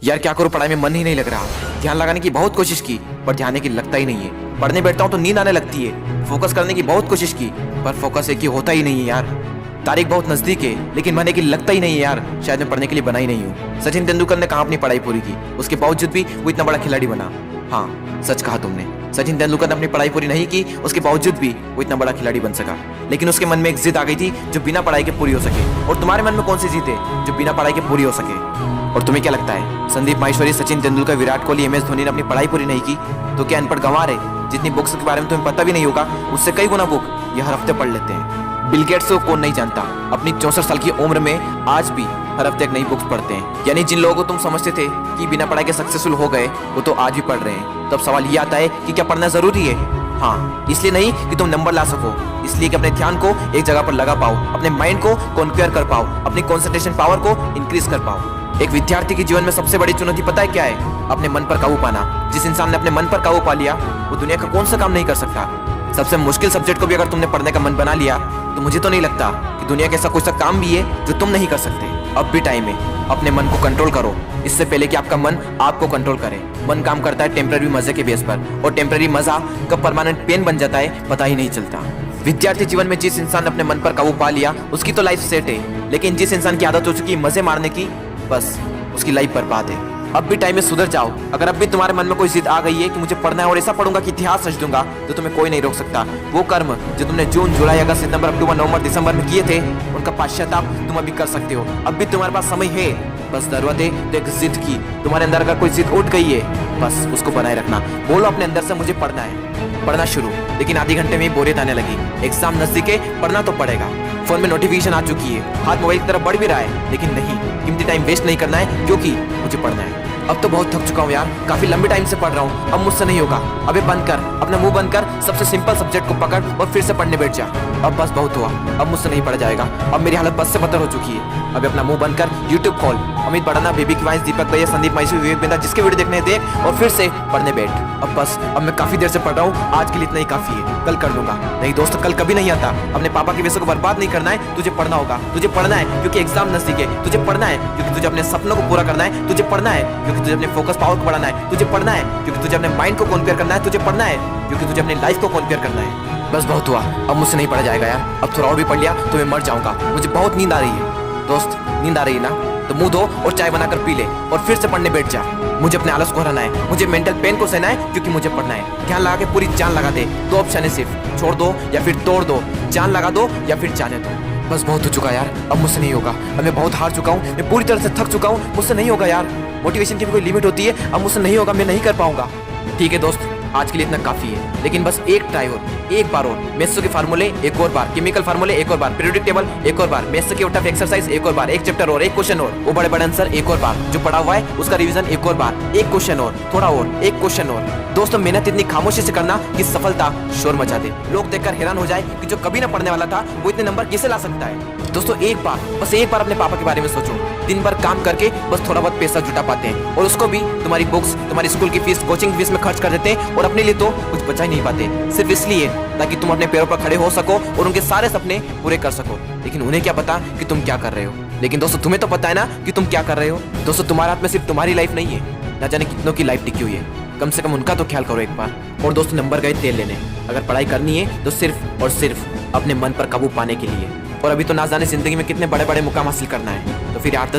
यार क्या करूं, पढ़ाई में मन ही नहीं लग रहा। ध्यान लगाने की बहुत कोशिश की पर ध्यान की लगता ही नहीं है। पढ़ने बैठता हूं तो नींद आने लगती है। फोकस करने की बहुत कोशिश की पर फोकस एक ही होता ही नहीं है यार। तारीख बहुत नजदीक है लेकिन मन की लगता ही नहीं है यार। शायद मैं पढ़ने के लिए बना ही नहीं हूँ। सचिन तेंदुलकर ने कहाँ अपनी पढ़ाई पूरी की, उसके बावजूद भी वो इतना बड़ा खिलाड़ी बना। हाँ सच कहा तुमने, सचिन तेंदुलकर ने अपनी पढ़ाई पूरी नहीं की, उसके बावजूद भी वो इतना बड़ा खिलाड़ी बन सका। लेकिन उसके मन में एक जिद आ गई थी जो बिना पढ़ाई के पूरी हो सके। और तुम्हारे मन में कौन सी जिद है जो बिना पढ़ाई के पूरी हो सके? और तुम्हें क्या लगता है संदीप माहेश्वरी, सचिन तेंदुलकर, विराट कोहली, MS धोनी ने अपनी पढ़ाई पूरी नहीं की तो क्या अनपढ़ गंवार है? जितनी बुक्स के बारे में तुम्हें पता भी नहीं होगा उससे कई गुना बुक ये हर हफ्ते पढ़ लेते हैं। बिल गेट्स को कौन नहीं जानता, अपनी 64 साल की उम्र में आज भी हर हफ्ते एक नई बुक्स पढ़ते हैं। यानी जिन लोगों को तुम समझते थे कि बिना पढ़ाई के सक्सेसफुल हो गए वो तो आज भी पढ़ रहे हैं। तब सवाल ये आता है कि क्या पढ़ना जरूरी है? हाँ, इसलिए नहीं कि तुम नंबर ला सको, इसलिए कि अपने ध्यान को एक जगह पर लगा पाओ, अपने माइंड को कॉन्क्वेयर कर पाओ, अपनी कॉन्सेंट्रेशन पावर को इंक्रीज कर पाओ। एक विद्यार्थी के जीवन में सबसे बड़ी चुनौती पता है क्या है? अपने मन पर काबू पाना। जिस इंसान ने अपने मन पर काबू पा लिया वो दुनिया का कौन सा काम नहीं कर सकता। सबसे मुश्किल सब्जेक्ट को भी अगर तुमने पढ़ने का मन बना लिया तो मुझे तो नहीं लगता कि दुनिया का ऐसा कोई सा काम भी है जो तुम नहीं कर सकते। अब भी टाइम है, अपने मन को कंट्रोल करो इससे पहले कि आपका मन आपको कंट्रोल करे। मन काम करता है टेम्पररी मजे के बेस पर और टेम्पररी मजा कब परमानेंट पेन बन जाता है पता ही नहीं चलता। विद्यार्थी जीवन में जिस इंसान ने अपने मन पर काबू पा लिया उसकी तो लाइफ सेट है, लेकिन जिस इंसान की आदत हो चुकी है मजे मारने की, बस उसकी लाइफ बर्बाद है। अब भी टाइम में सुधर जाओ। अगर अब भी तुम्हारे मन में कोई जिद आ गई है कि मुझे पढ़ना है और ऐसा पढ़ूंगा कि इतिहास रच दूंगा तो तुम्हें कोई नहीं रोक सकता। वो कर्म जो तुमने जून, जुलाई, अगस्त, सितंबर, अक्टूबर, नवंबर, दिसंबर में किए थे उनका पश्चाताप तुम अभी कर सकते हो। अब भी तुम्हारे पास समय है, बस जरूरत है तो एक जिद की। तुम्हारे अंदर अगर कोई जिद उठ गई है बस उसको बनाए रखना। बोलो अपने अंदर से मुझे पढ़ना है, पढ़ना शुरू। लेकिन आधे घंटे में बोरियत आने लगी, एग्जाम नजदीक है, पढ़ना तो पड़ेगा। फोन में नोटिफिकेशन आ चुकी है, हाथ मोबाइल की तरफ बढ़ भी रहा है, लेकिन नहीं, कीमती टाइम वेस्ट नहीं करना है क्योंकि मुझे पढ़ना है। अब तो बहुत थक चुका हूँ यार, काफी लंबे टाइम से पढ़ रहा हूँ, अब मुझसे नहीं होगा। अबे बंद कर, अपना मुंह बंद कर, सबसे सिंपल सब्जेक्ट को पकड़ और फिर से पढ़ने बैठ जा। अब बस बहुत हुआ, अब मुझसे नहीं पढ़ा जाएगा। अब मेरी हालत बस से बदतर हो चुकी है। अब अपना मुंह बंद कर, यूट्यूब खोल, अमित बड़ाना, बेबी की वॉइस, दीपक भैया, संदीप माहेश्वरी, विवेक बिंदा, जिसके वीडियो देखने देख और फिर से पढ़ने बैठ। अब बस, अब मैं काफी देर से पढ़ रहा हूँ, आज के लिए इतना ही काफी है, कल कर लूंगा। नहीं दोस्त, कल कभी नहीं आता। अपने पापा के पैसे को बर्बाद नहीं करना है, तुझे पढ़ना होगा। तुझे पढ़ना है क्योंकि एग्जाम नजदीक है, तुझे पढ़ना है क्योंकि तुझे अपने सपनों को पूरा करना है, तुझे पढ़ना है क्योंकि तुझे अपने फोकस पावर को बढ़ाना है, तुझे पढ़ना है क्योंकि तुझे अपने माइंड को कॉन्क्वेयर करना है, तुझे पढ़ना है क्योंकि तुझे अपनी लाइफ को कॉन्क्वेयर करना है। बस बहुत हुआ, अब मुझसे नहीं पढ़ा जाएगा यार। अब थोड़ा और भी पढ़ लिया तो मैं मर जाऊंगा। मुझे बहुत नींद आ रही है। दोस्त, नींद आ रही है ना तो मुंह धो और चाय बनाकर पी ले और फिर से पढ़ने बैठ जा। मुझे अपने आलस को हराना है, मुझे मेंटल पेन को सहना है क्योंकि मुझे पढ़ना है। ध्यान लगा के पूरी जान लगा दे। दो ऑप्शन है सिर्फ, छोड़ दो या फिर तोड़ दो, जान लगा दो या फिर जाने दो। बस बहुत हो चुका यार, अब मुझसे नहीं होगा। अब मैं बहुत हार चुका हूँ, मैं पूरी तरह से थक चुका हूँ, मुझसे नहीं होगा यार। मोटिवेशन की भी कोई लिमिट होती है, अब मुझसे नहीं होगा, मैं नहीं कर पाऊंगा। ठीक है दोस्त, आज के लिए इतना काफी है, लेकिन बस एक ट्राई और, एक बार और। मेथ्स के फार्मूले एक और बार, केमिकल फार्मूले एक और बार, पीरियोडिक टेबल एक और बार, मेथ्स के टफ एक्सरसाइज एक और बार, एक चैप्टर और, एक क्वेश्चन और, वो बड़े बड़े आंसर एक और बार, जो पढ़ा हुआ है उसका रिवीजन एक और बार, एक क्वेश्चन और, थोड़ा और, एक क्वेश्चन और। दोस्तों, मेहनत इतनी खामोशी से करना कि सफलता शोर मचा दे, लोग देखकर हैरान हो जाए कि जो कभी ना पढ़ने वाला था वो इतने नंबर कैसे ला सकता है। दोस्तों, एक बार, बस एक बार अपने पापा के बारे में सोचो। दिन भर काम करके बस थोड़ा बहुत पैसा जुटा पाते हैं और उसको भी तुम्हारी बुक्स, तुम्हारी स्कूल की फीस, कोचिंग फीस में खर्च कर देते हैं और अपने लिए तो कुछ बचा ही नहीं पाते, सिर्फ इसलिए ताकि तुम अपने पैरों पर खड़े हो सको और उनके सारे सपने पूरे कर सको। लेकिन उन्हें क्या पता कि तुम क्या कर रहे हो। लेकिन दोस्तों, तुम्हें तो पता है ना कि तुम क्या कर रहे हो। दोस्तों, तुम्हारे हाथ में सिर्फ तुम्हारी लाइफ नहीं है, ना जाने कितनों की लाइफ टिकी हुई है। कम से कम उनका तो ख्याल करो एक बार। और दोस्तों, नंबर गए तेल लेने। अगर पढ़ाई करनी है तो सिर्फ और सिर्फ अपने मन पर काबू पाने के लिए। और अभी तो ना जाने जिंदगी में कितने बड़े बड़े मुकाम हासिल करना है। तो फिर यार